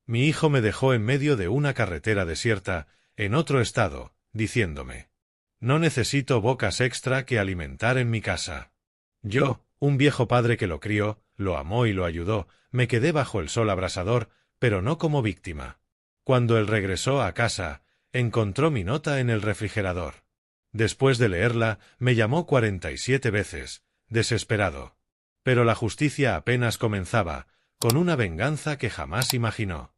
Mi hijo me dejó en medio de una carretera desierta, en otro estado, diciéndome: no necesito bocas extra que alimentar en mi casa. Yo, un viejo padre que lo crió, lo amó y lo ayudó, me quedé bajo el sol abrasador, pero no como víctima. Cuando él regresó a casa, encontró mi nota en el refrigerador. Después de leerla, me llamó 47 veces, desesperado. Pero la justicia apenas comenzaba, con una venganza que jamás imaginó.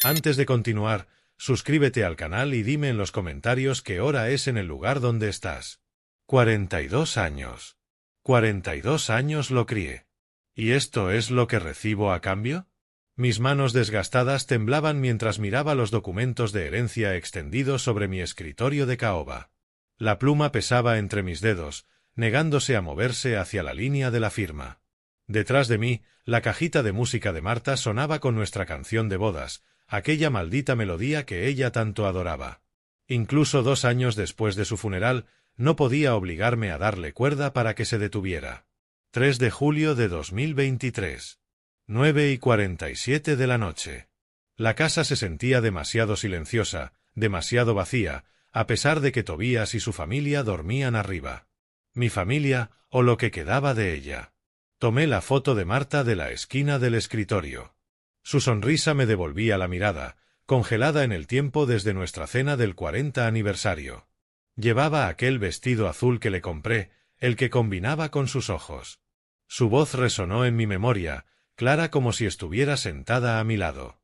Antes de continuar, suscríbete al canal y dime en los comentarios qué hora es en el lugar donde estás. 42 años. 42 años lo crié. ¿Y esto es lo que recibo a cambio? Mis manos desgastadas temblaban mientras miraba los documentos de herencia extendidos sobre mi escritorio de caoba. La pluma pesaba entre mis dedos, negándose a moverse hacia la línea de la firma. Detrás de mí, la cajita de música de Marta sonaba con nuestra canción de bodas, aquella maldita melodía que ella tanto adoraba. Incluso 2 años después de su funeral, no podía obligarme a darle cuerda para que se detuviera. 3 de julio de 2023. 9:47 de la noche. La casa se sentía demasiado silenciosa, demasiado vacía, a pesar de que Tobías y su familia dormían arriba. Mi familia, o lo que quedaba de ella. Tomé la foto de Marta de la esquina del escritorio. Su sonrisa me devolvía la mirada, congelada en el tiempo desde nuestra cena del 40 aniversario. Llevaba aquel vestido azul que le compré, el que combinaba con sus ojos. Su voz resonó en mi memoria, clara como si estuviera sentada a mi lado.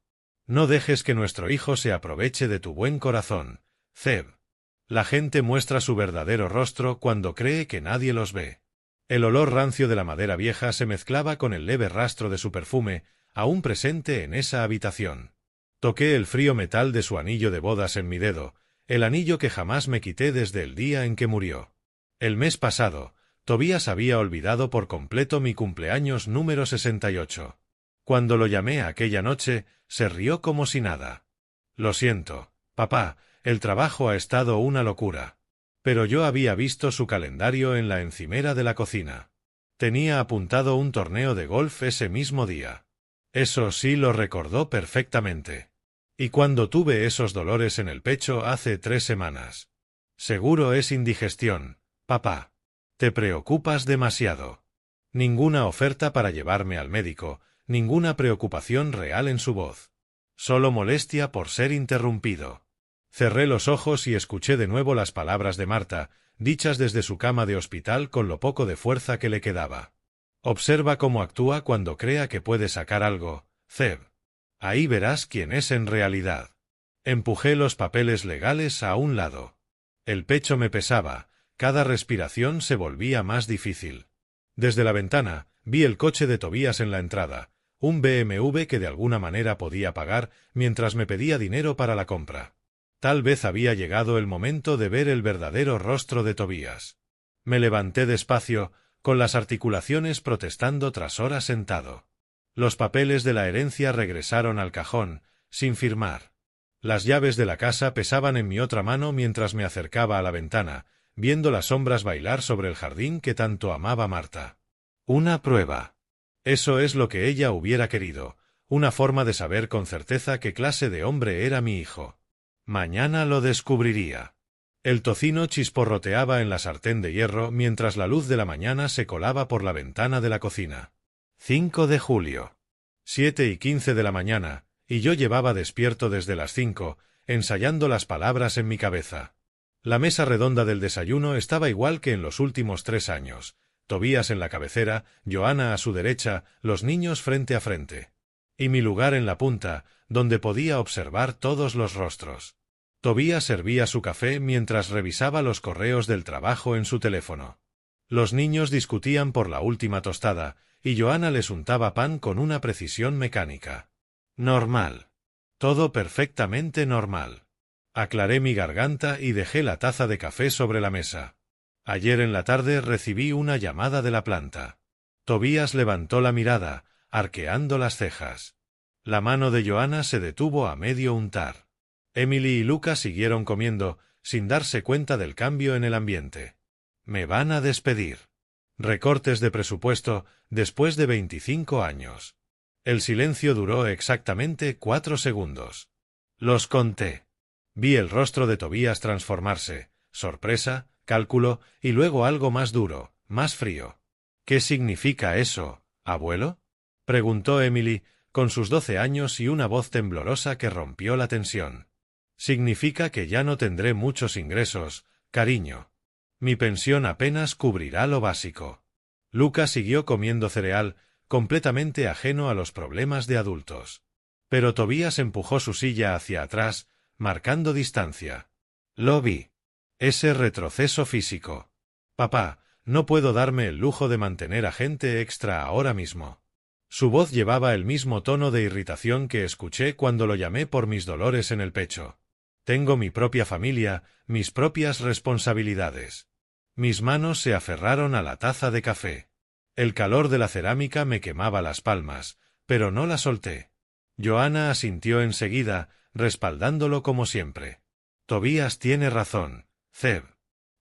No dejes que nuestro hijo se aproveche de tu buen corazón, Zeb. La gente muestra su verdadero rostro cuando cree que nadie los ve. El olor rancio de la madera vieja se mezclaba con el leve rastro de su perfume, aún presente en esa habitación. Toqué el frío metal de su anillo de bodas en mi dedo, el anillo que jamás me quité desde el día en que murió. El mes pasado, Tobías había olvidado por completo mi cumpleaños número 68. Cuando lo llamé aquella noche, se rió como si nada. Lo siento, papá, el trabajo ha estado una locura. Pero yo había visto su calendario en la encimera de la cocina. Tenía apuntado un torneo de golf ese mismo día. Eso sí lo recordó perfectamente. Y cuando tuve esos dolores en el pecho hace 3 semanas. Seguro es indigestión, papá. Te preocupas demasiado. Ninguna oferta para llevarme al médico, ninguna preocupación real en su voz. Solo molestia por ser interrumpido. Cerré los ojos y escuché de nuevo las palabras de Marta, dichas desde su cama de hospital con lo poco de fuerza que le quedaba. Observa cómo actúa cuando crea que puede sacar algo, Zeb. Ahí verás quién es en realidad. Empujé los papeles legales a un lado. El pecho me pesaba, cada respiración se volvía más difícil. Desde la ventana, vi el coche de Tobías en la entrada, un BMW que de alguna manera podía pagar mientras me pedía dinero para la compra. Tal vez había llegado el momento de ver el verdadero rostro de Tobías. Me levanté despacio, con las articulaciones protestando tras horas sentado. Los papeles de la herencia regresaron al cajón, sin firmar. Las llaves de la casa pesaban en mi otra mano mientras me acercaba a la ventana, viendo las sombras bailar sobre el jardín que tanto amaba Marta. Una prueba. Eso es lo que ella hubiera querido, una forma de saber con certeza qué clase de hombre era mi hijo. Mañana lo descubriría. El tocino chisporroteaba en la sartén de hierro mientras la luz de la mañana se colaba por la ventana de la cocina. 5 de julio. 7:15 de la mañana, y yo llevaba despierto desde las 5, ensayando las palabras en mi cabeza. La mesa redonda del desayuno estaba igual que en los últimos 3 años. Tobías en la cabecera, Johanna a su derecha, los niños frente a frente. Y mi lugar en la punta, donde podía observar todos los rostros. Tobías servía su café mientras revisaba los correos del trabajo en su teléfono. Los niños discutían por la última tostada, y Johanna les untaba pan con una precisión mecánica. Normal. Todo perfectamente normal. Aclaré mi garganta y dejé la taza de café sobre la mesa. Ayer en la tarde recibí una llamada de la planta. Tobías levantó la mirada, arqueando las cejas. La mano de Johanna se detuvo a medio untar. Emily y Luca siguieron comiendo, sin darse cuenta del cambio en el ambiente. Me van a despedir. Recortes de presupuesto después de 25 años. El silencio duró exactamente 4 segundos. Los conté. Vi el rostro de Tobías transformarse, sorpresa, cálculo, y luego algo más duro, más frío. —¿Qué significa eso, abuelo? —preguntó Emily, con sus 12 años y una voz temblorosa que rompió la tensión. —Significa que ya no tendré muchos ingresos, cariño. Mi pensión apenas cubrirá lo básico. Luca siguió comiendo cereal, completamente ajeno a los problemas de adultos. Pero Tobías empujó su silla hacia atrás, marcando distancia. Lo vi. Ese retroceso físico. Papá, no puedo darme el lujo de mantener a gente extra ahora mismo. Su voz llevaba el mismo tono de irritación que escuché cuando lo llamé por mis dolores en el pecho. Tengo mi propia familia, mis propias responsabilidades. Mis manos se aferraron a la taza de café. El calor de la cerámica me quemaba las palmas, pero no la solté. Johanna asintió enseguida, respaldándolo como siempre. Tobías tiene razón, Zeb.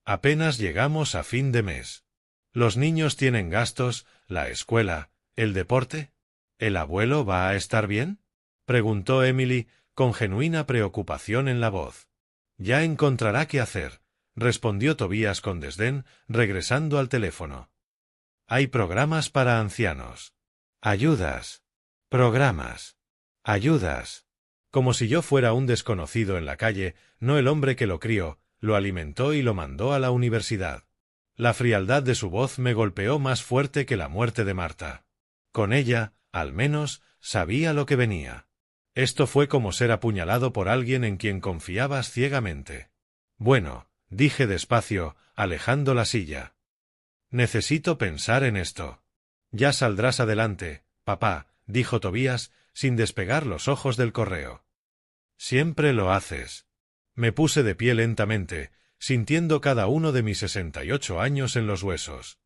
Apenas llegamos a fin de mes. Los niños tienen gastos, la escuela, el deporte. ¿El abuelo va a estar bien? Preguntó Emily, con genuina preocupación en la voz. Ya encontrará qué hacer, respondió Tobías con desdén, regresando al teléfono. Hay programas para ancianos. Ayudas. Programas. Ayudas. Como si yo fuera un desconocido en la calle, no el hombre que lo crió, lo alimentó y lo mandó a la universidad. La frialdad de su voz me golpeó más fuerte que la muerte de Marta. Con ella, al menos, sabía lo que venía. Esto fue como ser apuñalado por alguien en quien confiabas ciegamente. Bueno, dije despacio, alejando la silla. Necesito pensar en esto. Ya saldrás adelante, papá, dijo Tobías, sin despegar los ojos del correo. Siempre lo haces. Me puse de pie lentamente, sintiendo cada uno de mis 68 años en los huesos.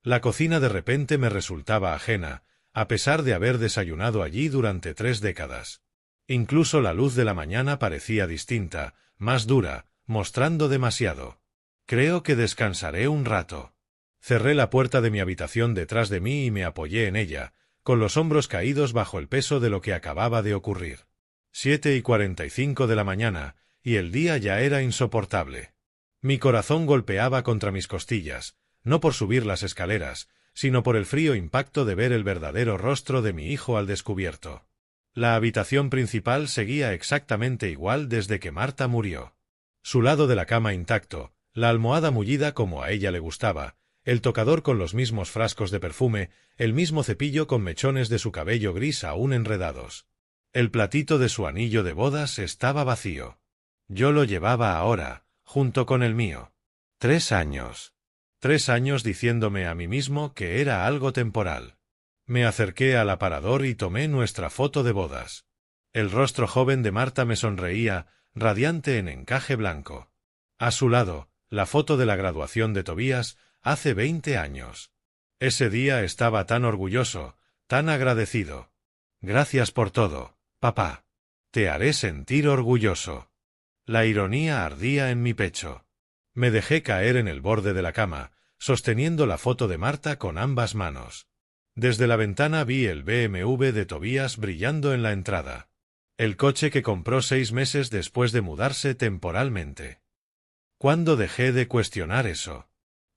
La cocina de repente me resultaba ajena, a pesar de haber desayunado allí durante 3 décadas. Incluso la luz de la mañana parecía distinta, más dura, mostrando demasiado. Creo que descansaré un rato. Cerré la puerta de mi habitación detrás de mí y me apoyé en ella, con los hombros caídos bajo el peso de lo que acababa de ocurrir. 7:45 de la mañana, y el día ya era insoportable. Mi corazón golpeaba contra mis costillas, no por subir las escaleras, sino por el frío impacto de ver el verdadero rostro de mi hijo al descubierto. La habitación principal seguía exactamente igual desde que Marta murió. Su lado de la cama intacto, la almohada mullida como a ella le gustaba, el tocador con los mismos frascos de perfume, el mismo cepillo con mechones de su cabello gris aún enredados. El platito de su anillo de bodas estaba vacío. Yo lo llevaba ahora, junto con el mío. 3 años. 3 años diciéndome a mí mismo que era algo temporal. Me acerqué al aparador y tomé nuestra foto de bodas. El rostro joven de Marta me sonreía, radiante en encaje blanco. A su lado, la foto de la graduación de Tobías, hace 20 años. Ese día estaba tan orgulloso, tan agradecido. Gracias por todo, papá. Te haré sentir orgulloso. La ironía ardía en mi pecho. Me dejé caer en el borde de la cama, sosteniendo la foto de Marta con ambas manos. Desde la ventana vi el BMW de Tobías brillando en la entrada. El coche que compró 6 meses después de mudarse temporalmente. ¿Cuándo dejé de cuestionar eso?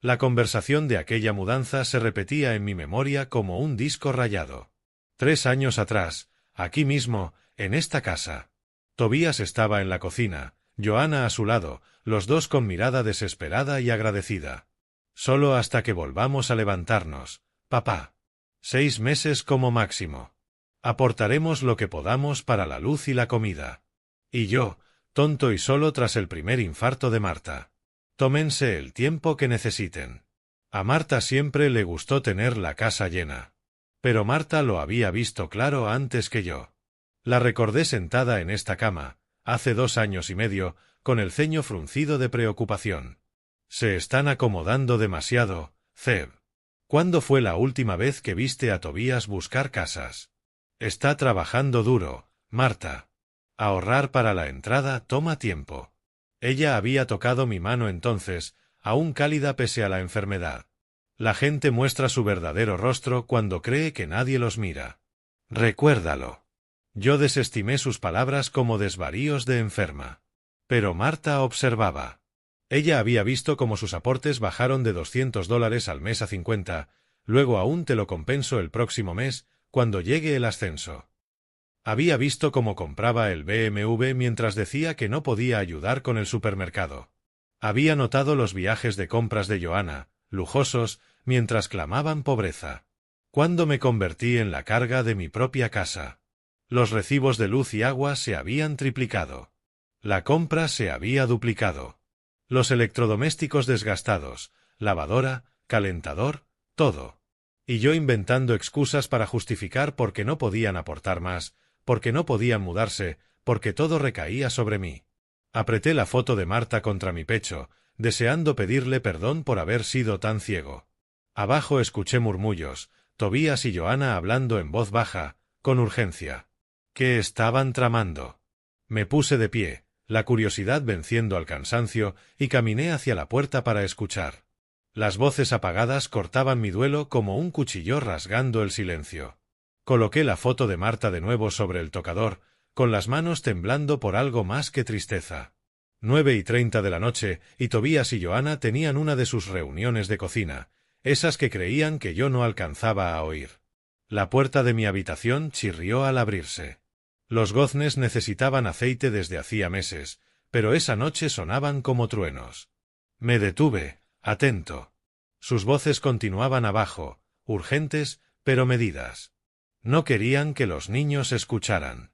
La conversación de aquella mudanza se repetía en mi memoria como un disco rayado. 3 años atrás, aquí mismo, en esta casa. Tobías estaba en la cocina, Johanna a su lado, los dos con mirada desesperada y agradecida. Solo hasta que volvamos a levantarnos, papá. 6 meses como máximo. Aportaremos lo que podamos para la luz y la comida. Y yo, tonto y solo tras el primer infarto de Marta. Tómense el tiempo que necesiten. A Marta siempre le gustó tener la casa llena. Pero Marta lo había visto claro antes que yo. La recordé sentada en esta cama, hace 2 años y medio, con el ceño fruncido de preocupación. Se están acomodando demasiado, Zeb. ¿Cuándo fue la última vez que viste a Tobías buscar casas? Está trabajando duro, Marta. Ahorrar para la entrada toma tiempo. Ella había tocado mi mano entonces, aún cálida pese a la enfermedad. La gente muestra su verdadero rostro cuando cree que nadie los mira. Recuérdalo. Yo desestimé sus palabras como desvaríos de enferma. Pero Marta observaba. Ella había visto cómo sus aportes bajaron de $200 al mes a 50, luego aún te lo compenso el próximo mes, cuando llegue el ascenso. Había visto cómo compraba el BMW mientras decía que no podía ayudar con el supermercado. Había notado los viajes de compras de Johanna, lujosos, mientras clamaban pobreza. Cuando me convertí en la carga de mi propia casa. Los recibos de luz y agua se habían triplicado. La compra se había duplicado. Los electrodomésticos desgastados, lavadora, calentador, todo. Y yo inventando excusas para justificar por qué no podían aportar más, porque no podían mudarse, porque todo recaía sobre mí. Apreté la foto de Marta contra mi pecho, deseando pedirle perdón por haber sido tan ciego. Abajo escuché murmullos, Tobías y Johanna hablando en voz baja, con urgencia. ¿Qué estaban tramando? Me puse de pie, la curiosidad venciendo al cansancio, y caminé hacia la puerta para escuchar. Las voces apagadas cortaban mi duelo como un cuchillo rasgando el silencio. Coloqué la foto de Marta de nuevo sobre el tocador, con las manos temblando por algo más que tristeza. 9:30 de la noche, y Tobías y Johanna tenían una de sus reuniones de cocina, esas que creían que yo no alcanzaba a oír. La puerta de mi habitación chirrió al abrirse. Los goznes necesitaban aceite desde hacía meses, pero esa noche sonaban como truenos. Me detuve, atento. Sus voces continuaban abajo, urgentes, pero medidas. No querían que los niños escucharan.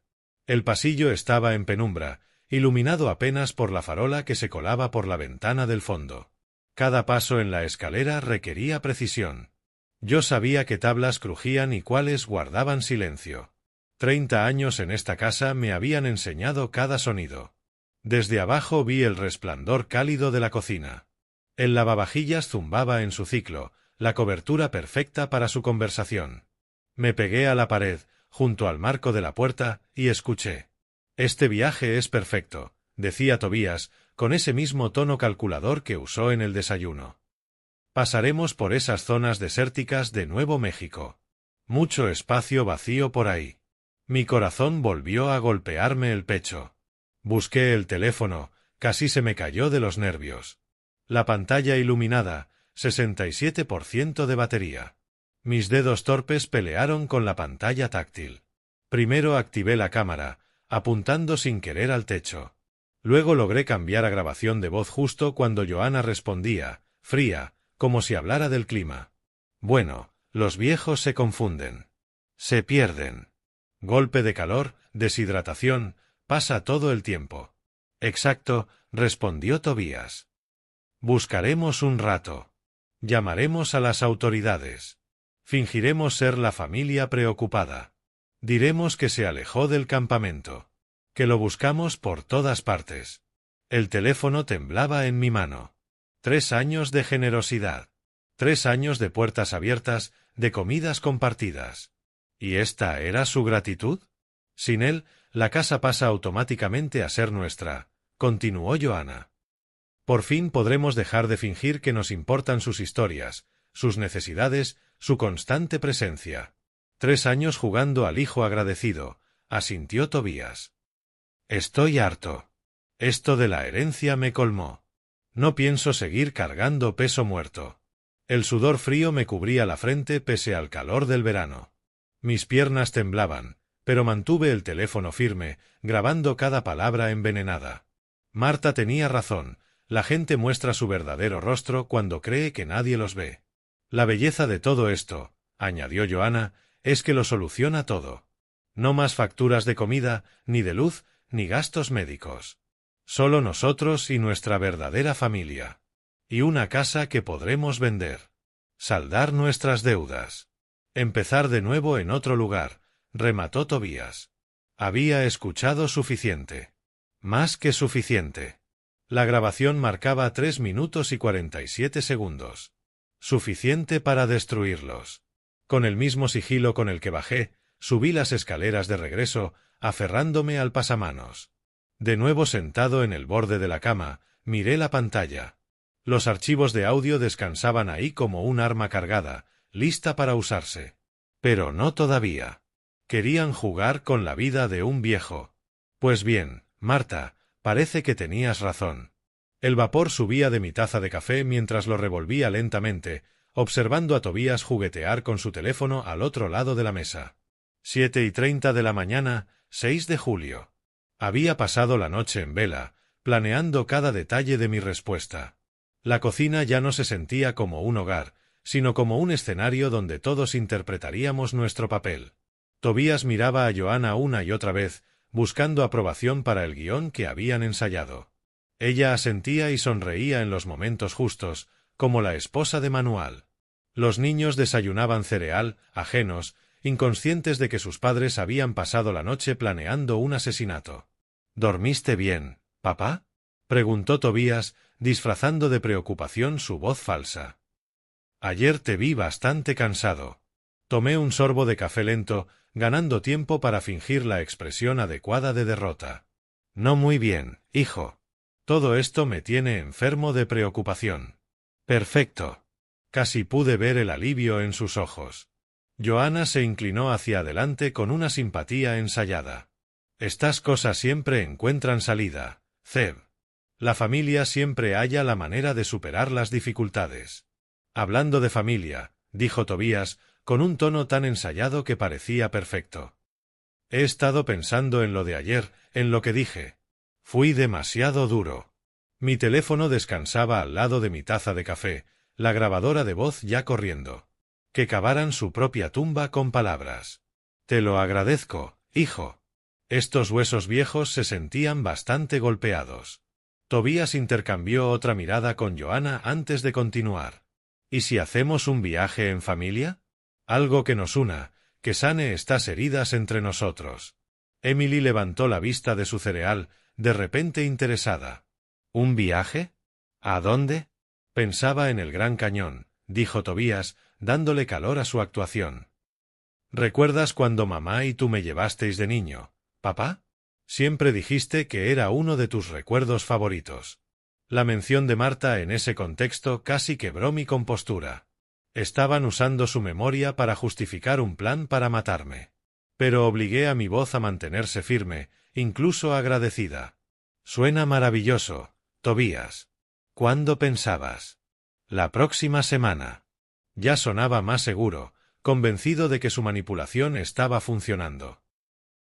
El pasillo estaba en penumbra, iluminado apenas por la farola que se colaba por la ventana del fondo. Cada paso en la escalera requería precisión. Yo sabía qué tablas crujían y cuáles guardaban silencio. 30 años en esta casa me habían enseñado cada sonido. Desde abajo vi el resplandor cálido de la cocina. El lavavajillas zumbaba en su ciclo, la cobertura perfecta para su conversación. Me pegué a la pared, junto al marco de la puerta, y escuché. «Este viaje es perfecto», decía Tobías, con ese mismo tono calculador que usó en el desayuno. «Pasaremos por esas zonas desérticas de Nuevo México. Mucho espacio vacío por ahí». Mi corazón volvió a golpearme el pecho. Busqué el teléfono, casi se me cayó de los nervios. La pantalla iluminada, 67% de batería. Mis dedos torpes pelearon con la pantalla táctil. Primero activé la cámara, apuntando sin querer al techo. Luego logré cambiar a grabación de voz justo cuando Johanna respondía, fría, como si hablara del clima. Bueno, los viejos se confunden. Se pierden. Golpe de calor, deshidratación, pasa todo el tiempo. Exacto, respondió Tobías. Buscaremos un rato. Llamaremos a las autoridades. Fingiremos ser la familia preocupada. Diremos que se alejó del campamento. Que lo buscamos por todas partes. El teléfono temblaba en mi mano. 3 años de generosidad. 3 años de puertas abiertas, de comidas compartidas. ¿Y esta era su gratitud? Sin él, la casa pasa automáticamente a ser nuestra, continuó Johanna. Por fin podremos dejar de fingir que nos importan sus historias, sus necesidades, su constante presencia. 3 años jugando al hijo agradecido, asintió Tobías. Estoy harto. Esto de la herencia me colmó. No pienso seguir cargando peso muerto. El sudor frío me cubría la frente pese al calor del verano. Mis piernas temblaban, pero mantuve el teléfono firme, grabando cada palabra envenenada. Marta tenía razón, la gente muestra su verdadero rostro cuando cree que nadie los ve. La belleza de todo esto, añadió Johanna, es que lo soluciona todo. No más facturas de comida, ni de luz, ni gastos médicos. Solo nosotros y nuestra verdadera familia. Y una casa que podremos vender. Saldar nuestras deudas. Empezar de nuevo en otro lugar, remató Tobías. Había escuchado suficiente. Más que suficiente. La grabación marcaba 3 minutos y 47 segundos. Suficiente para destruirlos. Con el mismo sigilo con el que bajé, subí las escaleras de regreso, aferrándome al pasamanos. De nuevo sentado en el borde de la cama, miré la pantalla. Los archivos de audio descansaban ahí como un arma cargada, lista para usarse. Pero no todavía. Querían jugar con la vida de un viejo. Pues bien, Marta, parece que tenías razón. El vapor subía de mi taza de café mientras lo revolvía lentamente, observando a Tobías juguetear con su teléfono al otro lado de la mesa. 7:30 de la mañana, 6 de julio. Había pasado la noche en vela, planeando cada detalle de mi respuesta. La cocina ya no se sentía como un hogar, sino como un escenario donde todos interpretaríamos nuestro papel. Tobías miraba a Johanna una y otra vez, buscando aprobación para el guión que habían ensayado. Ella asentía y sonreía en los momentos justos, como la esposa de manual. Los niños desayunaban cereal, ajenos, inconscientes de que sus padres habían pasado la noche planeando un asesinato. ¿Dormiste bien, papá?, preguntó Tobías, disfrazando de preocupación su voz falsa. Ayer te vi bastante cansado. Tomé un sorbo de café lento, ganando tiempo para fingir la expresión adecuada de derrota. No muy bien, hijo. Todo esto me tiene enfermo de preocupación. Perfecto. Casi pude ver el alivio en sus ojos. Johanna se inclinó hacia adelante con una simpatía ensayada. Estas cosas siempre encuentran salida, Zeb. La familia siempre halla la manera de superar las dificultades. Hablando de familia, dijo Tobías, con un tono tan ensayado que parecía perfecto. He estado pensando en lo de ayer, en lo que dije. Fui demasiado duro. Mi teléfono descansaba al lado de mi taza de café, la grabadora de voz ya corriendo. Que cavaran su propia tumba con palabras. Te lo agradezco, hijo. Estos huesos viejos se sentían bastante golpeados. Tobías intercambió otra mirada con Johanna antes de continuar. ¿Y si hacemos un viaje en familia? Algo que nos una, que sane estas heridas entre nosotros. Emily levantó la vista de su cereal, de repente interesada. ¿Un viaje? ¿A dónde? Pensaba en el Gran Cañón, dijo Tobías, dándole calor a su actuación. ¿Recuerdas cuando mamá y tú me llevasteis de niño, papá? Siempre dijiste que era uno de tus recuerdos favoritos. La mención de Marta en ese contexto casi quebró mi compostura. Estaban usando su memoria para justificar un plan para matarme. Pero obligué a mi voz a mantenerse firme, incluso agradecida. Suena maravilloso, Tobías. ¿Cuándo pensabas? La próxima semana. Ya sonaba más seguro, convencido de que su manipulación estaba funcionando.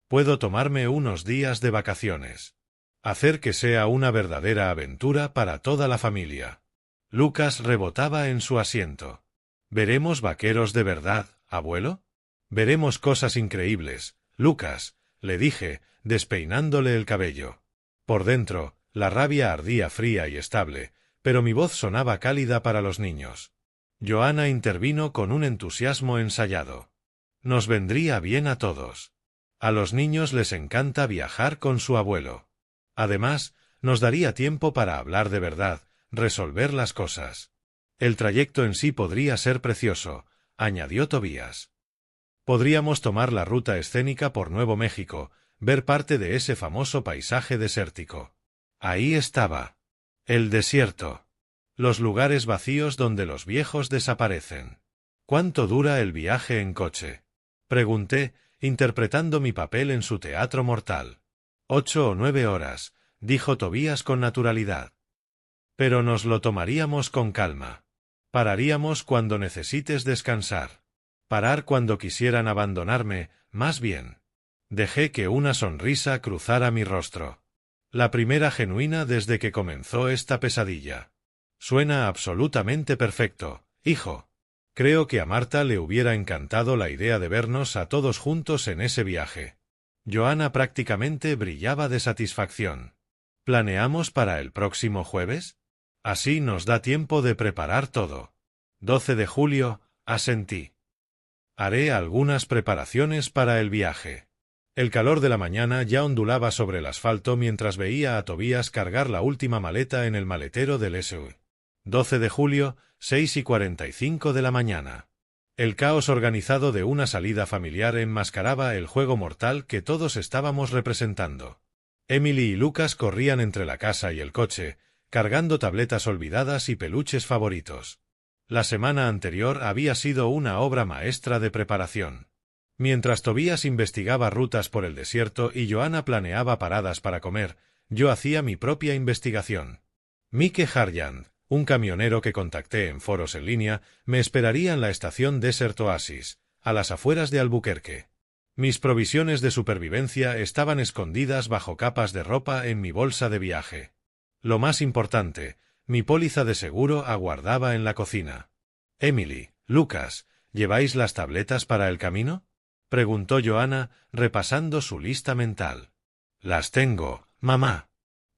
Puedo tomarme unos días de vacaciones. Hacer que sea una verdadera aventura para toda la familia. Lucas rebotaba en su asiento. ¿Veremos vaqueros de verdad, abuelo? Veremos cosas increíbles, Lucas, le dije, despeinándole el cabello. Por dentro, la rabia ardía fría y estable, pero mi voz sonaba cálida para los niños. Johanna intervino con un entusiasmo ensayado. Nos vendría bien a todos. A los niños les encanta viajar con su abuelo. Además, nos daría tiempo para hablar de verdad, resolver las cosas. El trayecto en sí podría ser precioso, añadió Tobías. Podríamos tomar la ruta escénica por Nuevo México, ver parte de ese famoso paisaje desértico. Ahí estaba. El desierto. Los lugares vacíos donde los viejos desaparecen. ¿Cuánto dura el viaje en coche? Pregunté, interpretando mi papel en su teatro mortal. 8 o 9 horas, dijo Tobías con naturalidad. Pero nos lo tomaríamos con calma. Pararíamos cuando necesites descansar. Parar cuando quisieran abandonarme, más bien. Dejé que una sonrisa cruzara mi rostro. La primera genuina desde que comenzó esta pesadilla. Suena absolutamente perfecto, hijo. Creo que a Marta le hubiera encantado la idea de vernos a todos juntos en ese viaje. Johanna prácticamente brillaba de satisfacción. ¿Planeamos para el próximo jueves? Así nos da tiempo de preparar todo. 12 de julio, asentí. Haré algunas preparaciones para el viaje. El calor de la mañana ya ondulaba sobre el asfalto mientras veía a Tobías cargar la última maleta en el maletero del SUV. 12 de julio, 6:45 de la mañana. El caos organizado de una salida familiar enmascaraba el juego mortal que todos estábamos representando. Emily y Lucas corrían entre la casa y el coche, cargando tabletas olvidadas y peluches favoritos. La semana anterior había sido una obra maestra de preparación. Mientras Tobías investigaba rutas por el desierto y Joanna planeaba paradas para comer, yo hacía mi propia investigación. Mike Harjand, un camionero que contacté en foros en línea, me esperaría en la estación Desert Oasis, a las afueras de Albuquerque. Mis provisiones de supervivencia estaban escondidas bajo capas de ropa en mi bolsa de viaje. Lo más importante, mi póliza de seguro aguardaba en la cocina. Emily, Lucas, ¿lleváis las tabletas para el camino?, preguntó Joanna, repasando su lista mental. Las tengo, mamá,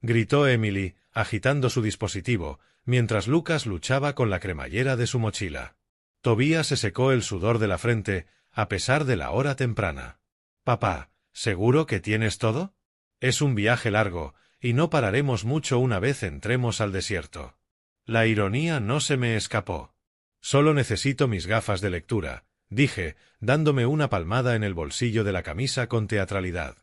gritó Emily, agitando su dispositivo, mientras Lucas luchaba con la cremallera de su mochila. Tobías se secó el sudor de la frente, a pesar de la hora temprana. Papá, ¿seguro que tienes todo? Es un viaje largo, y no pararemos mucho una vez entremos al desierto. La ironía no se me escapó. Solo necesito mis gafas de lectura, dije, dándome una palmada en el bolsillo de la camisa con teatralidad.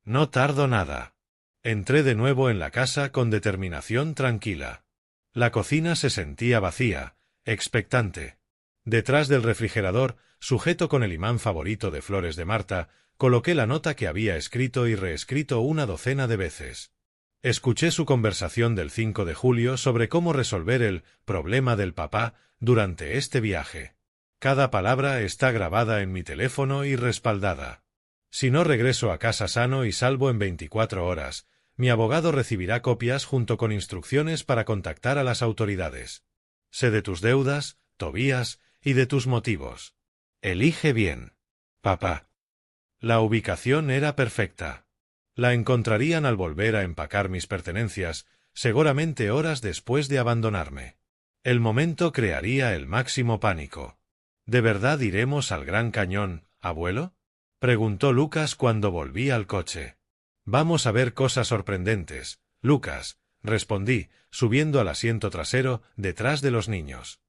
No tardo nada. Entré de nuevo en la casa con determinación tranquila. La cocina se sentía vacía, expectante. Detrás del refrigerador, sujeto con el imán favorito de flores de Marta, coloqué la nota que había escrito y reescrito una docena de veces. Escuché su conversación del 5 de julio sobre cómo resolver el problema del papá durante este viaje. Cada palabra está grabada en mi teléfono y respaldada. Si no regreso a casa sano y salvo en 24 horas, mi abogado recibirá copias junto con instrucciones para contactar a las autoridades. Sé de tus deudas, Tobías, y de tus motivos. Elige bien. Papá. La ubicación era perfecta. La encontrarían al volver a empacar mis pertenencias, seguramente horas después de abandonarme. El momento crearía el máximo pánico. ¿De verdad iremos al Gran Cañón, abuelo?, preguntó Lucas cuando volví al coche. Vamos a ver cosas sorprendentes, Lucas, respondí, subiendo al asiento trasero, detrás de los niños.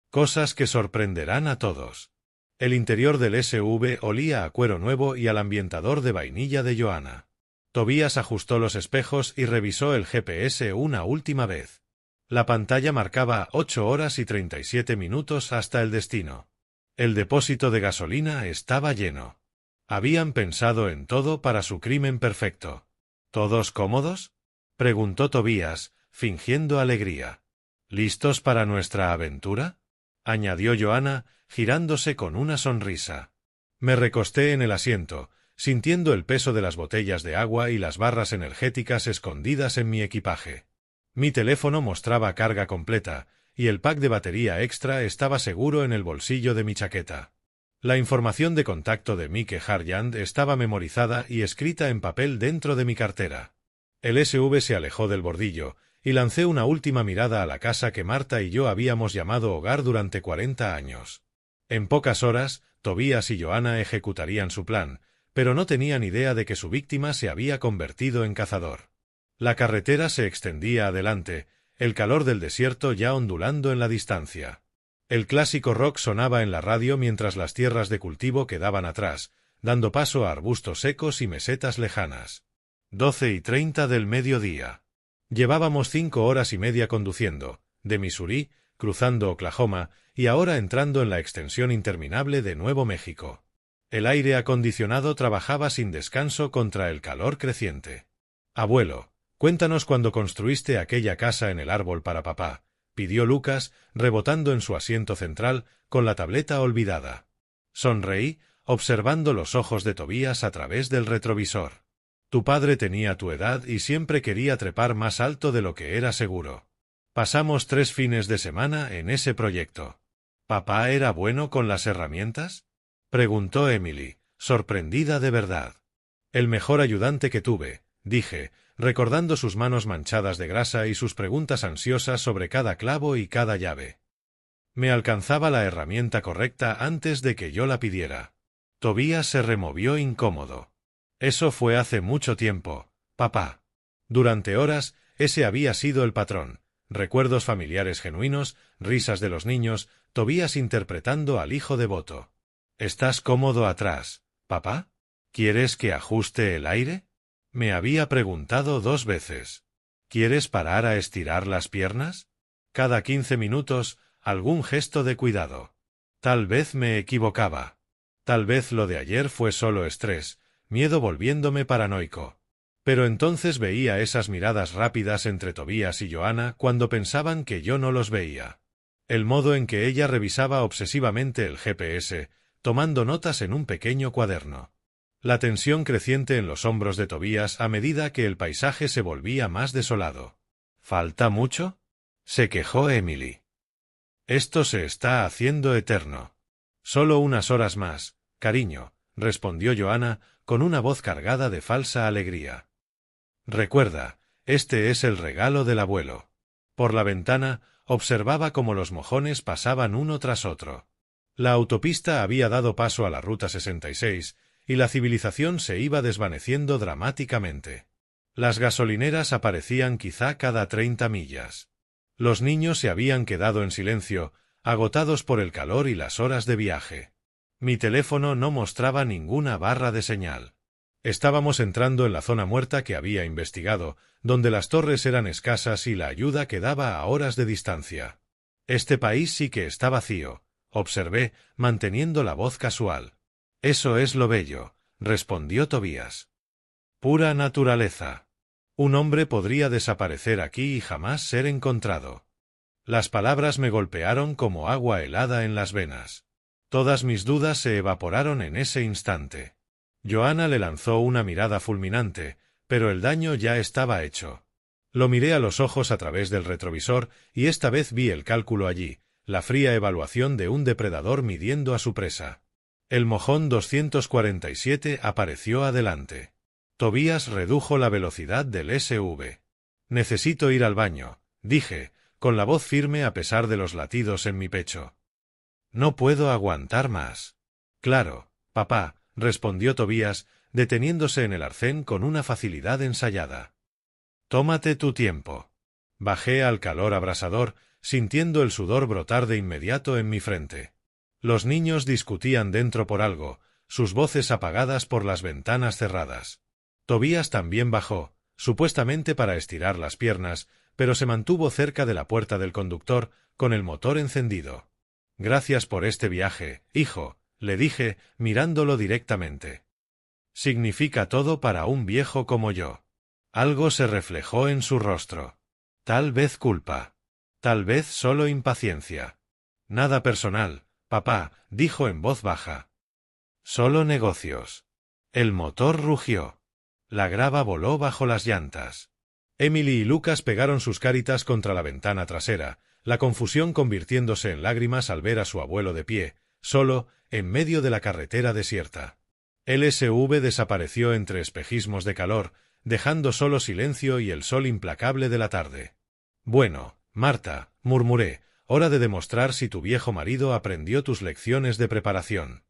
Cosas que sorprenderán a todos. El interior del SUV olía a cuero nuevo y al ambientador de vainilla de Joanna. Tobías ajustó los espejos y revisó el GPS una última vez. La pantalla marcaba 8 horas y 37 minutos hasta el destino. El depósito de gasolina estaba lleno. Habían pensado en todo para su crimen perfecto. ¿Todos cómodos?, preguntó Tobías, fingiendo alegría. ¿Listos para nuestra aventura?, añadió Joanna, girándose con una sonrisa. Me recosté en el asiento, sintiendo el peso de las botellas de agua y las barras energéticas escondidas en mi equipaje. Mi teléfono mostraba carga completa, y el pack de batería extra estaba seguro en el bolsillo de mi chaqueta. La información de contacto de Mike Harjand estaba memorizada y escrita en papel dentro de mi cartera. El SUV se alejó del bordillo, y lancé una última mirada a la casa que Marta y yo habíamos llamado hogar durante 40 años. En pocas horas, Tobías y Joanna ejecutarían su plan, pero no tenían idea de que su víctima se había convertido en cazador. La carretera se extendía adelante, el calor del desierto ya ondulando en la distancia. El clásico rock sonaba en la radio mientras las tierras de cultivo quedaban atrás, dando paso a arbustos secos y mesetas lejanas. 12:30 del mediodía. Llevábamos 5 horas y media conduciendo, de Missouri, cruzando Oklahoma, y ahora entrando en la extensión interminable de Nuevo México. El aire acondicionado trabajaba sin descanso contra el calor creciente. Abuelo, cuéntanos cuándo construiste aquella casa en el árbol para papá, pidió Lucas, rebotando en su asiento central, con la tableta olvidada. Sonreí, observando los ojos de Tobías a través del retrovisor. Tu padre tenía tu edad y siempre quería trepar más alto de lo que era seguro. Pasamos 3 fines de semana en ese proyecto. ¿Papá era bueno con las herramientas?, preguntó Emily, sorprendida de verdad. El mejor ayudante que tuve, dije, recordando sus manos manchadas de grasa y sus preguntas ansiosas sobre cada clavo y cada llave. Me alcanzaba la herramienta correcta antes de que yo la pidiera. Tobías se removió incómodo. Eso fue hace mucho tiempo, papá. Durante horas, ese había sido el patrón. Recuerdos familiares genuinos, risas de los niños, Tobías interpretando al hijo devoto. ¿Estás cómodo atrás, papá? ¿Quieres que ajuste el aire?, me había preguntado 2 veces. ¿Quieres parar a estirar las piernas? Cada 15 minutos, algún gesto de cuidado. Tal vez me equivocaba. Tal vez lo de ayer fue solo estrés, miedo volviéndome paranoico. Pero entonces veía esas miradas rápidas entre Tobías y Johanna cuando pensaban que yo no los veía. El modo en que ella revisaba obsesivamente el GPS, tomando notas en un pequeño cuaderno. La tensión creciente en los hombros de Tobías a medida que el paisaje se volvía más desolado. ¿Falta mucho?, se quejó Emily. Esto se está haciendo eterno. Solo unas horas más, cariño, respondió Johanna con una voz cargada de falsa alegría. Recuerda, este es el regalo del abuelo. Por la ventana, observaba cómo los mojones pasaban uno tras otro. La autopista había dado paso a la Ruta 66, y la civilización se iba desvaneciendo dramáticamente. Las gasolineras aparecían quizá cada 30 millas. Los niños se habían quedado en silencio, agotados por el calor y las horas de viaje. Mi teléfono no mostraba ninguna barra de señal. Estábamos entrando en la zona muerta que había investigado, donde las torres eran escasas y la ayuda quedaba a horas de distancia. Este país sí que está vacío, observé, manteniendo la voz casual. Eso es lo bello, respondió Tobías. Pura naturaleza. Un hombre podría desaparecer aquí y jamás ser encontrado. Las palabras me golpearon como agua helada en las venas. Todas mis dudas se evaporaron en ese instante. Johanna le lanzó una mirada fulminante, pero el daño ya estaba hecho. Lo miré a los ojos a través del retrovisor y esta vez vi el cálculo allí, la fría evaluación de un depredador midiendo a su presa. El mojón 247 apareció adelante. Tobías redujo la velocidad del SV. Necesito ir al baño, dije, con la voz firme a pesar de los latidos en mi pecho. No puedo aguantar más. Claro, papá, respondió Tobías, deteniéndose en el arcén con una facilidad ensayada. Tómate tu tiempo. Bajé al calor abrasador, sintiendo el sudor brotar de inmediato en mi frente. Los niños discutían dentro por algo, sus voces apagadas por las ventanas cerradas. Tobías también bajó, supuestamente para estirar las piernas, pero se mantuvo cerca de la puerta del conductor, con el motor encendido. Gracias por este viaje, hijo, le dije, mirándolo directamente. Significa todo para un viejo como yo. Algo se reflejó en su rostro. Tal vez culpa. Tal vez solo impaciencia. Nada personal, papá, dijo en voz baja. Solo negocios. El motor rugió. La grava voló bajo las llantas. Emily y Lucas pegaron sus caritas contra la ventana trasera, la confusión convirtiéndose en lágrimas al ver a su abuelo de pie, solo, en medio de la carretera desierta. El SV desapareció entre espejismos de calor, dejando solo silencio y el sol implacable de la tarde. Bueno, Marta, murmuré, hora de demostrar si tu viejo marido aprendió tus lecciones de preparación.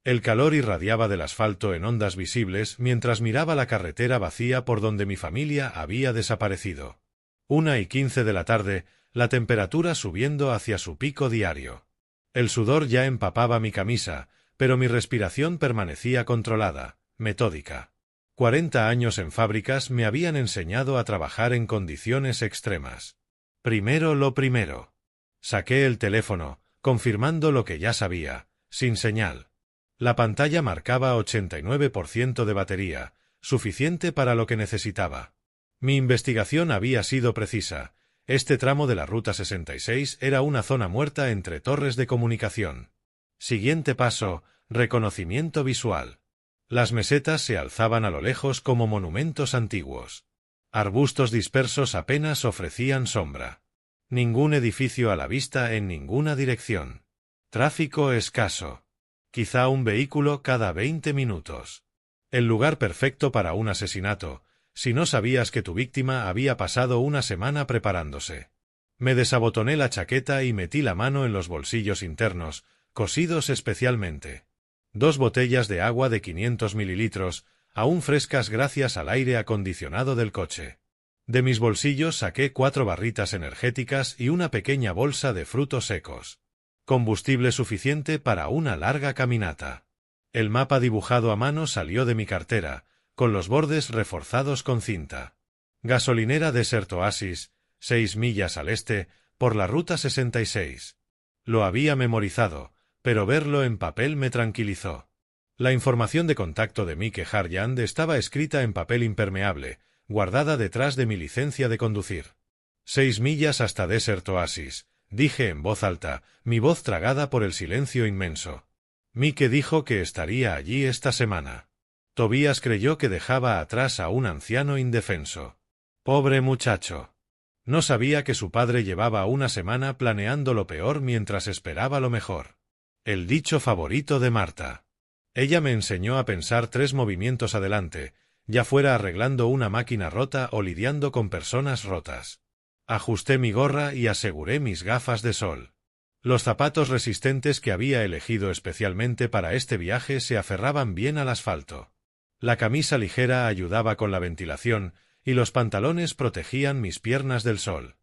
El calor irradiaba del asfalto en ondas visibles mientras miraba la carretera vacía por donde mi familia había desaparecido. 1:15 de la tarde, la temperatura subiendo hacia su pico diario. El sudor ya empapaba mi camisa, pero mi respiración permanecía controlada, metódica. 40 años en fábricas me habían enseñado a trabajar en condiciones extremas. Primero lo primero. Saqué el teléfono, confirmando lo que ya sabía, sin señal. La pantalla marcaba 89% de batería, suficiente para lo que necesitaba. Mi investigación había sido precisa. Este tramo de la Ruta 66 era una zona muerta entre torres de comunicación. Siguiente paso, reconocimiento visual. Las mesetas se alzaban a lo lejos como monumentos antiguos. Arbustos dispersos apenas ofrecían sombra. Ningún edificio a la vista en ninguna dirección. Tráfico escaso. Quizá un vehículo cada 20 minutos. El lugar perfecto para un asesinato, si no sabías que tu víctima había pasado una semana preparándose. Me desabotoné la chaqueta y metí la mano en los bolsillos internos, cosidos especialmente. 2 botellas de agua de 500 mililitros, aún frescas gracias al aire acondicionado del coche. De mis bolsillos saqué 4 barritas energéticas y una pequeña bolsa de frutos secos. Combustible suficiente para una larga caminata. El mapa dibujado a mano salió de mi cartera, con los bordes reforzados con cinta. Gasolinera Desert Oasis, 6 millas al este, por la Ruta 66. Lo había memorizado, pero verlo en papel me tranquilizó. La información de contacto de Mike Harjand estaba escrita en papel impermeable, guardada detrás de mi licencia de conducir. 6 millas hasta Desert Oasis, dije en voz alta, mi voz tragada por el silencio inmenso. Mike dijo que estaría allí esta semana. Tobías creyó que dejaba atrás a un anciano indefenso. Pobre muchacho. No sabía que su padre llevaba una semana planeando lo peor mientras esperaba lo mejor. El dicho favorito de Marta. Ella me enseñó a pensar 3 movimientos adelante, ya fuera arreglando una máquina rota o lidiando con personas rotas. Ajusté mi gorra y aseguré mis gafas de sol. Los zapatos resistentes que había elegido especialmente para este viaje se aferraban bien al asfalto. La camisa ligera ayudaba con la ventilación y los pantalones protegían mis piernas del sol.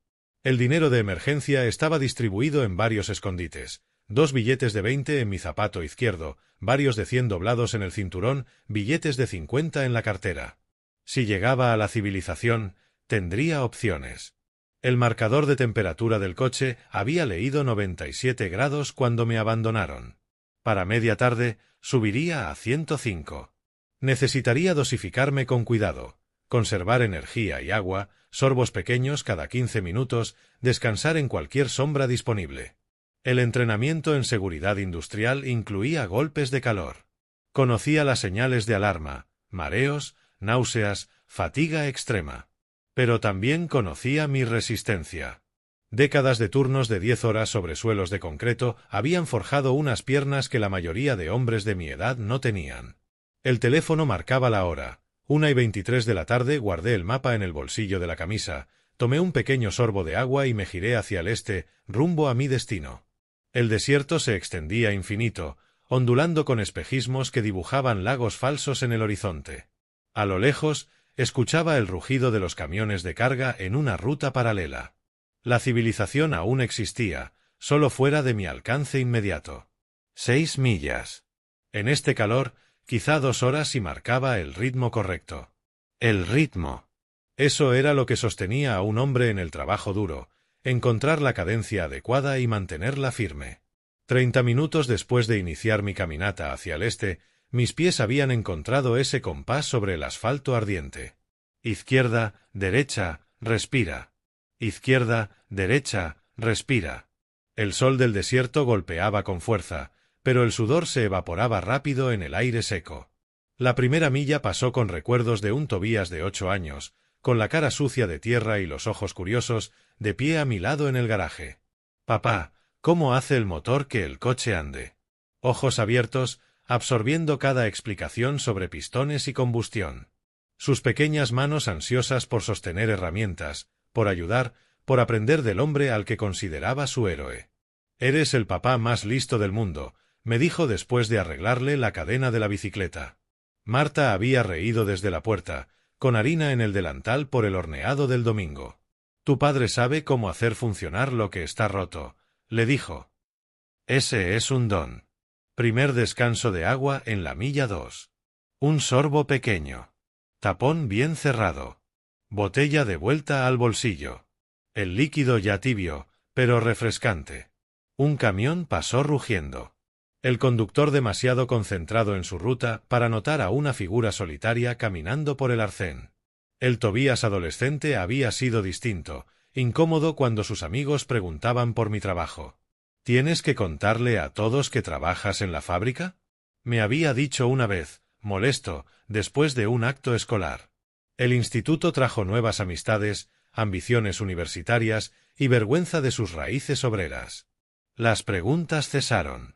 El dinero de emergencia estaba distribuido en varios escondites. 2 billetes de 20 en mi zapato izquierdo, varios de 100 doblados en el cinturón, billetes de 50 en la cartera. Si llegaba a la civilización, tendría opciones. El marcador de temperatura del coche había leído 97 grados cuando me abandonaron. Para media tarde, subiría a 105. Necesitaría dosificarme con cuidado, conservar energía y agua, sorbos pequeños cada 15 minutos, descansar en cualquier sombra disponible. El entrenamiento en seguridad industrial incluía golpes de calor. Conocía las señales de alarma, mareos, náuseas, fatiga extrema. Pero también conocía mi resistencia. Décadas de turnos de 10 horas sobre suelos de concreto habían forjado unas piernas que la mayoría de hombres de mi edad no tenían. El teléfono marcaba la hora. 1:23 de la tarde. Guardé el mapa en el bolsillo de la camisa, tomé un pequeño sorbo de agua y me giré hacia el este, rumbo a mi destino. El desierto se extendía infinito, ondulando con espejismos que dibujaban lagos falsos en el horizonte. A lo lejos, escuchaba el rugido de los camiones de carga en una ruta paralela. La civilización aún existía, solo fuera de mi alcance inmediato. 6 millas. En este calor, quizá 2 horas y marcaba el ritmo correcto. El ritmo. Eso era lo que sostenía a un hombre en el trabajo duro, encontrar la cadencia adecuada y mantenerla firme. 30 minutos después de iniciar mi caminata hacia el este, mis pies habían encontrado ese compás sobre el asfalto ardiente. Izquierda, derecha, respira. Izquierda, derecha, respira. El sol del desierto golpeaba con fuerza, pero el sudor se evaporaba rápido en el aire seco. La primera milla pasó con recuerdos de un Tobías de 8 años, con la cara sucia de tierra y los ojos curiosos, de pie a mi lado en el garaje. Papá, ¿cómo hace el motor que el coche ande? Ojos abiertos, absorbiendo cada explicación sobre pistones y combustión. Sus pequeñas manos ansiosas por sostener herramientas, por ayudar, por aprender del hombre al que consideraba su héroe. Eres el papá más listo del mundo, me dijo después de arreglarle la cadena de la bicicleta. Marta había reído desde la puerta, con harina en el delantal por el horneado del domingo. Tu padre sabe cómo hacer funcionar lo que está roto, le dijo. Ese es un don. Primer descanso de agua en la milla 2. Un sorbo pequeño. Tapón bien cerrado. Botella de vuelta al bolsillo. El líquido ya tibio, pero refrescante. Un camión pasó rugiendo. El conductor demasiado concentrado en su ruta para notar a una figura solitaria caminando por el arcén. El Tobías adolescente había sido distinto, incómodo cuando sus amigos preguntaban por mi trabajo. ¿Tienes que contarle a todos que trabajas en la fábrica? Me había dicho una vez, molesto, después de un acto escolar. El instituto trajo nuevas amistades, ambiciones universitarias y vergüenza de sus raíces obreras. Las preguntas cesaron.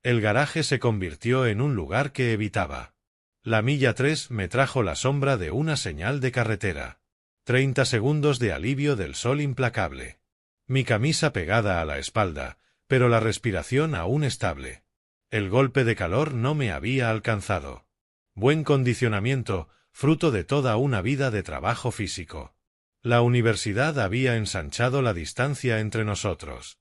El garaje se convirtió en un lugar que evitaba. La milla 3 me trajo la sombra de una señal de carretera. 30 segundos de alivio del sol implacable. Mi camisa pegada a la espalda, pero la respiración aún estable. El golpe de calor no me había alcanzado. Buen condicionamiento, fruto de toda una vida de trabajo físico. La universidad había ensanchado la distancia entre nosotros.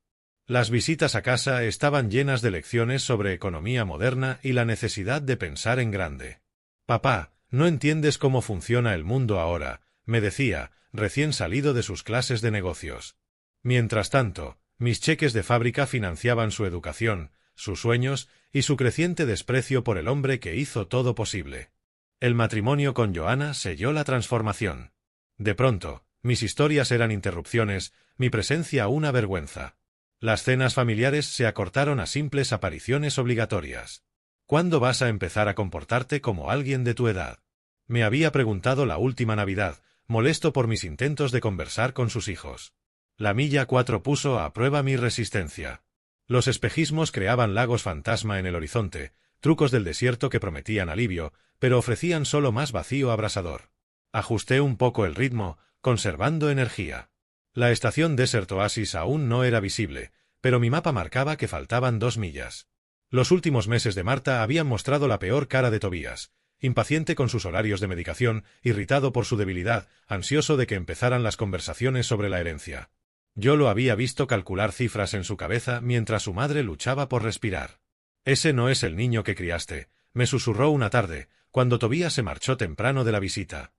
Las visitas a casa estaban llenas de lecciones sobre economía moderna y la necesidad de pensar en grande. Papá, no entiendes cómo funciona el mundo ahora, me decía, recién salido de sus clases de negocios. Mientras tanto, mis cheques de fábrica financiaban su educación, sus sueños y su creciente desprecio por el hombre que hizo todo posible. El matrimonio con Joanna selló la transformación. De pronto, mis historias eran interrupciones, mi presencia una vergüenza. Las cenas familiares se acortaron a simples apariciones obligatorias. ¿Cuándo vas a empezar a comportarte como alguien de tu edad? Me había preguntado la última Navidad, molesto por mis intentos de conversar con sus hijos. La milla 4 puso a prueba mi resistencia. Los espejismos creaban lagos fantasma en el horizonte, trucos del desierto que prometían alivio, pero ofrecían solo más vacío abrasador. Ajusté un poco el ritmo, conservando energía. La estación Desert Oasis aún no era visible, pero mi mapa marcaba que faltaban 2 millas. Los últimos meses de Marta habían mostrado la peor cara de Tobías, impaciente con sus horarios de medicación, irritado por su debilidad, ansioso de que empezaran las conversaciones sobre la herencia. Yo lo había visto calcular cifras en su cabeza mientras su madre luchaba por respirar. «Ese no es el niño que criaste», me susurró una tarde, cuando Tobías se marchó temprano de la visita.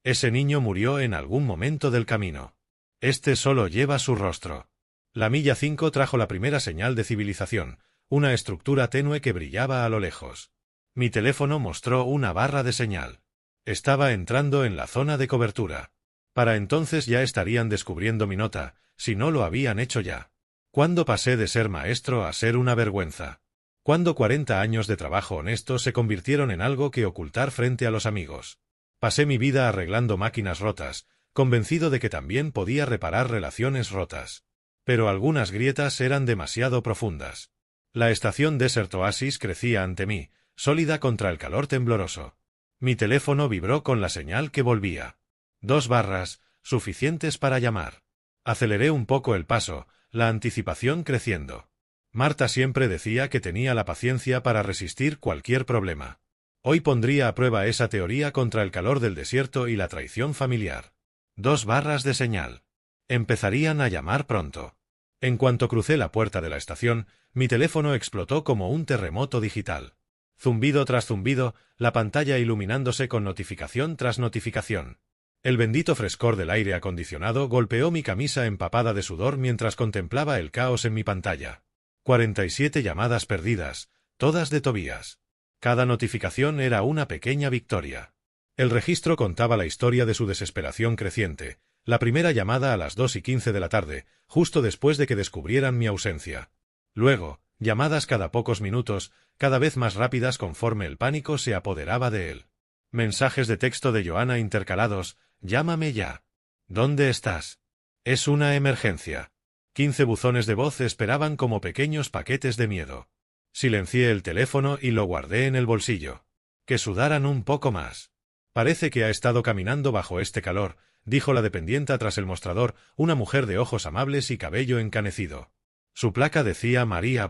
«Ese niño murió en algún momento del camino. Este solo lleva su rostro». La milla 5 trajo la primera señal de civilización, una estructura tenue que brillaba a lo lejos. Mi teléfono mostró una barra de señal. Estaba entrando en la zona de cobertura. Para entonces ya estarían descubriendo mi nota, si no lo habían hecho ya. ¿Cuándo pasé de ser maestro a ser una vergüenza? ¿Cuándo 40 años de trabajo honesto se convirtieron en algo que ocultar frente a los amigos? Pasé mi vida arreglando máquinas rotas, convencido de que también podía reparar relaciones rotas. Pero algunas grietas eran demasiado profundas. La estación Desert Oasis crecía ante mí, sólida contra el calor tembloroso. Mi teléfono vibró con la señal que volvía. 2 barras, suficientes para llamar. Aceleré un poco el paso, la anticipación creciendo. Marta siempre decía que tenía la paciencia para resistir cualquier problema. Hoy pondría a prueba esa teoría contra el calor del desierto y la traición familiar. 2 barras de señal. Empezarían a llamar pronto. En cuanto crucé la puerta de la estación, mi teléfono explotó como un terremoto digital. Zumbido tras zumbido, la pantalla iluminándose con notificación tras notificación. El bendito frescor del aire acondicionado golpeó mi camisa empapada de sudor mientras contemplaba el caos en mi pantalla. 47 llamadas perdidas, todas de Tobías. Cada notificación era una pequeña victoria. El registro contaba la historia de su desesperación creciente. La primera llamada a las 2:15 de la tarde, justo después de que descubrieran mi ausencia. Luego, llamadas cada pocos minutos, cada vez más rápidas conforme el pánico se apoderaba de él. Mensajes de texto de Joanna intercalados: «Llámame ya». «¿Dónde estás? Es una emergencia». 15 buzones de voz esperaban como pequeños paquetes de miedo. Silencié el teléfono y lo guardé en el bolsillo. Que sudaran un poco más. «Parece que ha estado caminando bajo este calor», dijo la dependienta tras el mostrador, una mujer de ojos amables y cabello encanecido. Su placa decía María.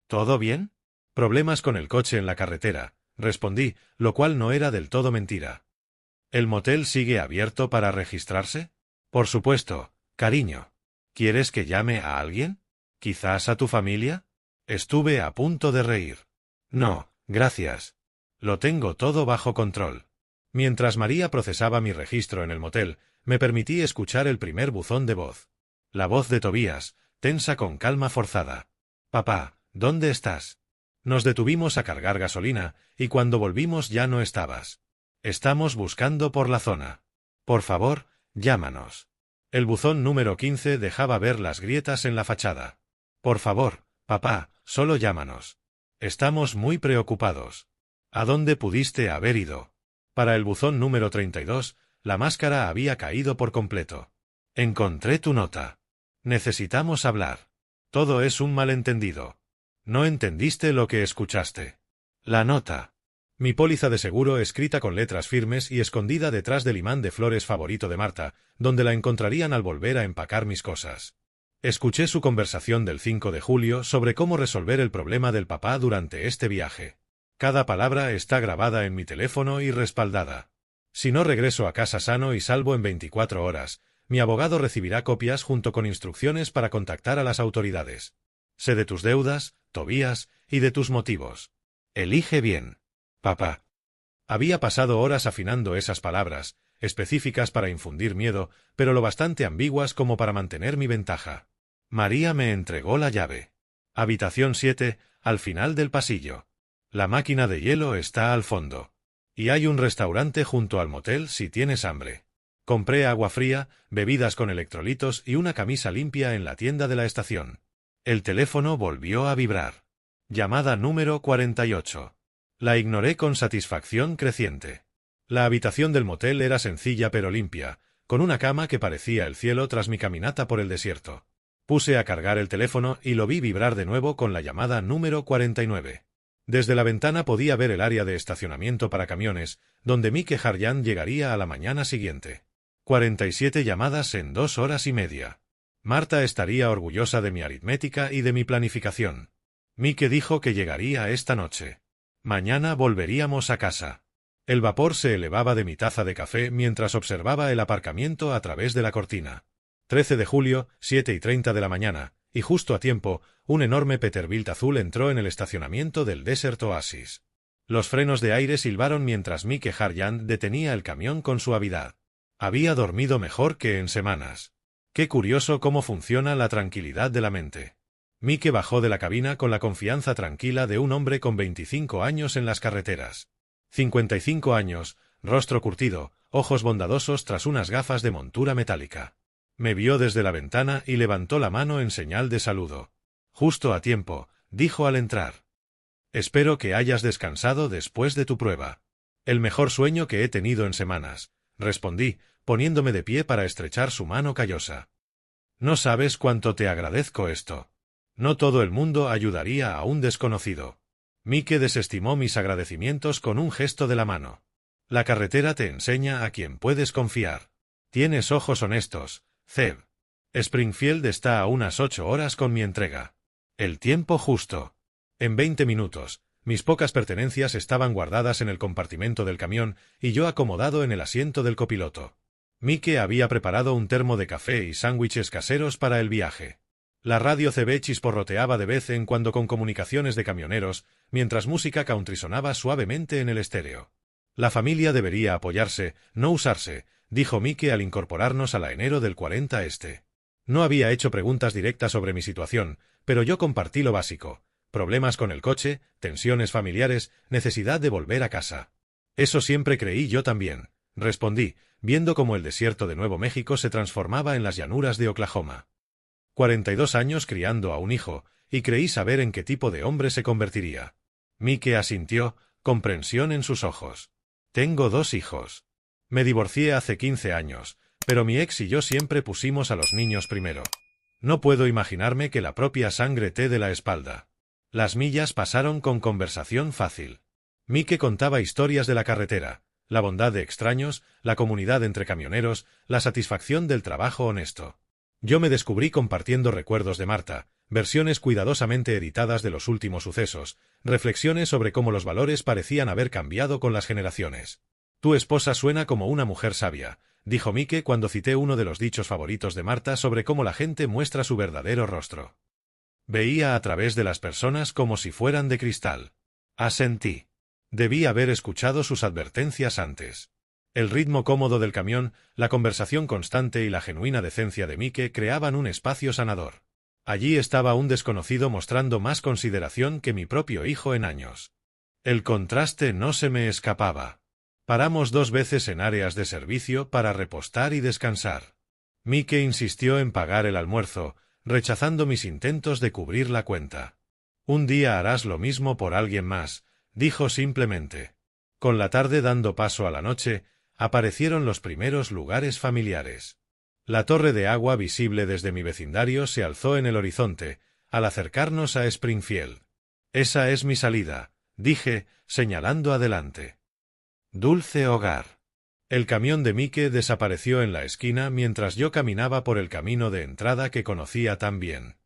«¿Todo bien?» «Problemas con el coche en la carretera», respondí, lo cual no era del todo mentira. «¿El motel sigue abierto para registrarse?» «Por supuesto, cariño. ¿Quieres que llame a alguien? ¿Quizás a tu familia?» Estuve a punto de reír. «No, gracias. Lo tengo todo bajo control». Mientras María procesaba mi registro en el motel, me permití escuchar el primer buzón de voz. La voz de Tobías, tensa con calma forzada. «Papá, ¿dónde estás? Nos detuvimos a cargar gasolina, y cuando volvimos ya no estabas. Estamos buscando por la zona. Por favor, llámanos». El buzón número 15 dejaba ver las grietas en la fachada. «Por favor, papá, solo llámanos. Estamos muy preocupados. ¿A dónde pudiste haber ido?» Para el buzón número 32, la máscara había caído por completo. «Encontré tu nota. Necesitamos hablar. Todo es un malentendido. No entendiste lo que escuchaste». La nota. Mi póliza de seguro escrita con letras firmes y escondida detrás del imán de flores favorito de Marta, donde la encontrarían al volver a empacar mis cosas. Escuché su conversación del 5 de julio sobre cómo resolver el problema del papá durante este viaje. Cada palabra está grabada en mi teléfono y respaldada. Si no regreso a casa sano y salvo en 24 horas, mi abogado recibirá copias junto con instrucciones para contactar a las autoridades. Sé de tus deudas, Tobías, y de tus motivos. Elige bien, papá. Había pasado horas afinando esas palabras, específicas para infundir miedo, pero lo bastante ambiguas como para mantener mi ventaja. María me entregó la llave. Habitación 7, al final del pasillo. La máquina de hielo está al fondo. Y hay un restaurante junto al motel si tienes hambre. Compré agua fría, bebidas con electrolitos y una camisa limpia en la tienda de la estación. El teléfono volvió a vibrar. Llamada número 48. La ignoré con satisfacción creciente. La habitación del motel era sencilla pero limpia, con una cama que parecía el cielo tras mi caminata por el desierto. Puse a cargar el teléfono y lo vi vibrar de nuevo con la llamada número 49. Desde la ventana podía ver el área de estacionamiento para camiones, donde Mike Harjan llegaría a la mañana siguiente. 47 llamadas en 2 horas y media. Marta estaría orgullosa de mi aritmética y de mi planificación. Mike dijo que llegaría esta noche. Mañana volveríamos a casa. El vapor se elevaba de mi taza de café mientras observaba el aparcamiento a través de la cortina. 13 de julio, 7:30 de la mañana, y justo a tiempo, un enorme Peterbilt azul entró en el estacionamiento del Desert Oasis. Los frenos de aire silbaron mientras Mike Harjan detenía el camión con suavidad. Había dormido mejor que en semanas. Qué curioso cómo funciona la tranquilidad de la mente. Mike bajó de la cabina con la confianza tranquila de un hombre con 25 años en las carreteras. 55 años, rostro curtido, ojos bondadosos tras unas gafas de montura metálica. Me vio desde la ventana y levantó la mano en señal de saludo. Justo a tiempo, dijo al entrar. Espero que hayas descansado después de tu prueba. El mejor sueño que he tenido en semanas, respondí, poniéndome de pie para estrechar su mano callosa. No sabes cuánto te agradezco esto. No todo el mundo ayudaría a un desconocido. Mike desestimó mis agradecimientos con un gesto de la mano. La carretera te enseña a quien puedes confiar. Tienes ojos honestos, Zeb. Springfield está a unas 8 horas con mi entrega. El tiempo justo. En 20 minutos, mis pocas pertenencias estaban guardadas en el compartimento del camión y yo acomodado en el asiento del copiloto. Mike había preparado un termo de café y sándwiches caseros para el viaje. La radio CB chisporroteaba de vez en cuando con comunicaciones de camioneros, mientras música country sonaba suavemente en el estéreo. La familia debería apoyarse, no usarse, dijo Mike al incorporarnos a la enero del 40 este. No había hecho preguntas directas sobre mi situación, pero yo compartí lo básico. Problemas con el coche, tensiones familiares, necesidad de volver a casa. Eso siempre creí yo también, respondí, viendo cómo el desierto de Nuevo México se transformaba en las llanuras de Oklahoma. 42 años criando a un hijo, y creí saber en qué tipo de hombre se convertiría. Mike asintió, comprensión en sus ojos. Tengo 2 hijos. Me divorcié hace 15 años, pero mi ex y yo siempre pusimos a los niños primero. No puedo imaginarme que la propia sangre te dé la espalda. Las millas pasaron con conversación fácil. Mike contaba historias de la carretera, la bondad de extraños, la comunidad entre camioneros, la satisfacción del trabajo honesto. Yo me descubrí compartiendo recuerdos de Marta, versiones cuidadosamente editadas de los últimos sucesos, reflexiones sobre cómo los valores parecían haber cambiado con las generaciones. Tu esposa suena como una mujer sabia, dijo Mike cuando cité uno de los dichos favoritos de Marta sobre cómo la gente muestra su verdadero rostro. Veía a través de las personas como si fueran de cristal. Asentí. Debí haber escuchado sus advertencias antes. El ritmo cómodo del camión, la conversación constante y la genuina decencia de Mike creaban un espacio sanador. Allí estaba un desconocido mostrando más consideración que mi propio hijo en años. El contraste no se me escapaba. Paramos 2 veces en áreas de servicio para repostar y descansar. Mike insistió en pagar el almuerzo, rechazando mis intentos de cubrir la cuenta. Un día harás lo mismo por alguien más, dijo simplemente. Con la tarde dando paso a la noche, aparecieron los primeros lugares familiares. La torre de agua visible desde mi vecindario se alzó en el horizonte, al acercarnos a Springfield. Esa es mi salida, dije, señalando adelante. Dulce hogar. El camión de Mike desapareció en la esquina mientras yo caminaba por el camino de entrada que conocía tan bien.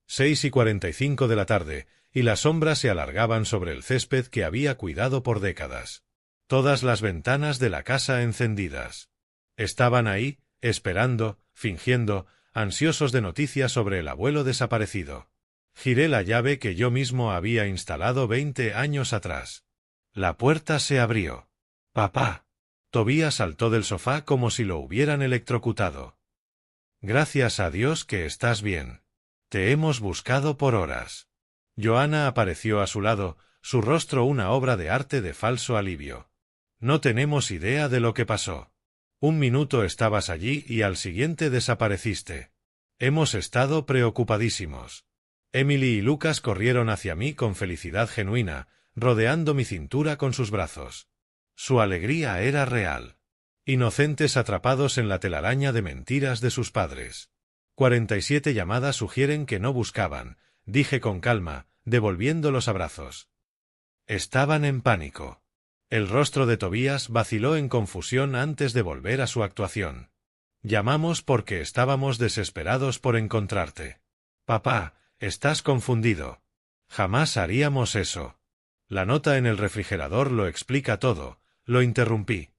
6:45 de la tarde, y las sombras se alargaban sobre el césped que había cuidado por décadas. Todas las ventanas de la casa encendidas. Estaban ahí, esperando, fingiendo, ansiosos de noticias sobre el abuelo desaparecido. Giré la llave que yo mismo había instalado 20 años atrás. La puerta se abrió. «Papá». Tobías saltó del sofá como si lo hubieran electrocutado. «Gracias a Dios que estás bien. Te hemos buscado por horas». Joana apareció a su lado, su rostro una obra de arte de falso alivio. No tenemos idea de lo que pasó. Un minuto estabas allí y al siguiente desapareciste. Hemos estado preocupadísimos. Emily y Lucas corrieron hacia mí con felicidad genuina, rodeando mi cintura con sus brazos. Su alegría era real. Inocentes atrapados en la telaraña de mentiras de sus padres. 47 llamadas sugieren que no buscaban, dije con calma, devolviendo los abrazos. Estaban en pánico. El rostro de Tobías vaciló en confusión antes de volver a su actuación. Llamamos porque estábamos desesperados por encontrarte. Papá, estás confundido. Jamás haríamos eso. La nota en el refrigerador lo explica todo, lo interrumpí.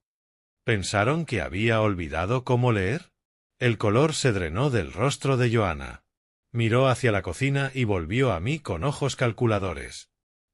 ¿Pensaron que había olvidado cómo leer? El color se drenó del rostro de Joana. Miró hacia la cocina y volvió a mí con ojos calculadores.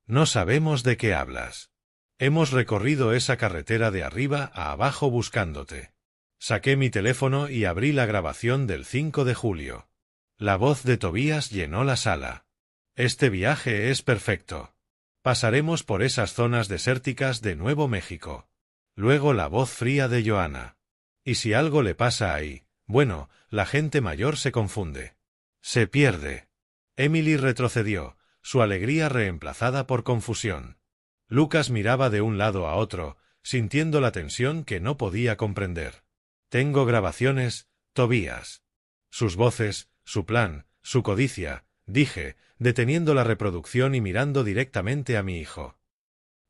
No sabemos de qué hablas. Hemos recorrido esa carretera de arriba a abajo buscándote. Saqué mi teléfono y abrí la grabación del 5 de julio. La voz de Tobías llenó la sala. Este viaje es perfecto. Pasaremos por esas zonas desérticas de Nuevo México. Luego la voz fría de Joana. ¿Y si algo le pasa ahí? Bueno, la gente mayor se confunde. Se pierde. Emily retrocedió, su alegría reemplazada por confusión. Lucas miraba de un lado a otro, sintiendo la tensión que no podía comprender. Tengo grabaciones, Tobías. Sus voces, su plan, su codicia, dije, deteniendo la reproducción y mirando directamente a mi hijo.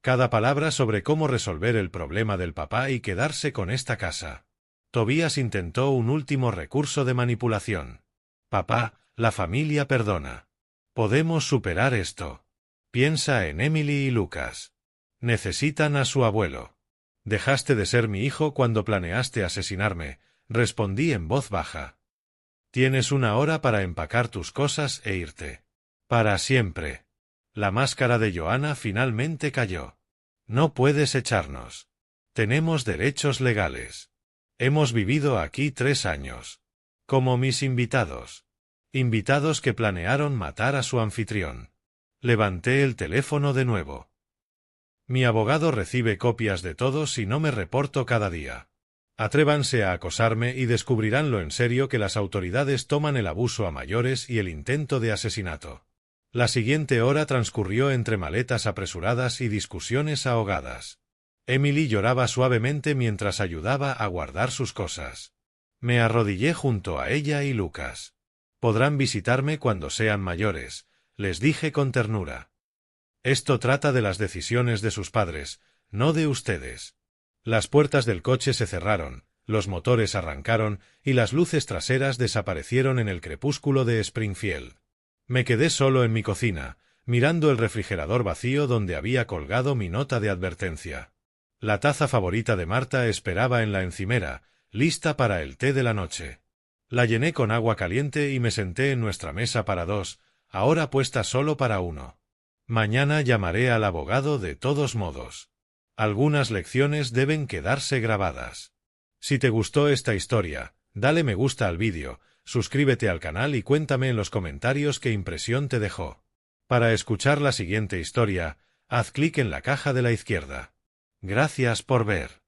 Cada palabra sobre cómo resolver el problema del papá y quedarse con esta casa. Tobías intentó un último recurso de manipulación. Papá, la familia perdona. Podemos superar esto. Piensa en Emily y Lucas. Necesitan a su abuelo. Dejaste de ser mi hijo cuando planeaste asesinarme, respondí en voz baja. Tienes una hora para empacar tus cosas e irte. Para siempre. La máscara de Joana finalmente cayó. No puedes echarnos. Tenemos derechos legales. Hemos vivido aquí 3 años. Como mis invitados. Invitados que planearon matar a su anfitrión. Levanté el teléfono de nuevo. Mi abogado recibe copias de todo si no me reporto cada día. Atrévanse a acosarme y descubrirán lo en serio que las autoridades toman el abuso a mayores y el intento de asesinato. La siguiente hora transcurrió entre maletas apresuradas y discusiones ahogadas. Emily lloraba suavemente mientras ayudaba a guardar sus cosas. Me arrodillé junto a ella y Lucas. Podrán visitarme cuando sean mayores, les dije con ternura. Esto trata de las decisiones de sus padres, no de ustedes. Las puertas del coche se cerraron, los motores arrancaron y las luces traseras desaparecieron en el crepúsculo de Springfield. Me quedé solo en mi cocina, mirando el refrigerador vacío donde había colgado mi nota de advertencia. La taza favorita de Marta esperaba en la encimera, lista para el té de la noche. La llené con agua caliente y me senté en nuestra mesa para 2, ahora puesta solo para 1. Mañana llamaré al abogado de todos modos. Algunas lecciones deben quedarse grabadas. Si te gustó esta historia, dale me gusta al vídeo, suscríbete al canal y cuéntame en los comentarios qué impresión te dejó. Para escuchar la siguiente historia, haz clic en la caja de la izquierda. Gracias por ver.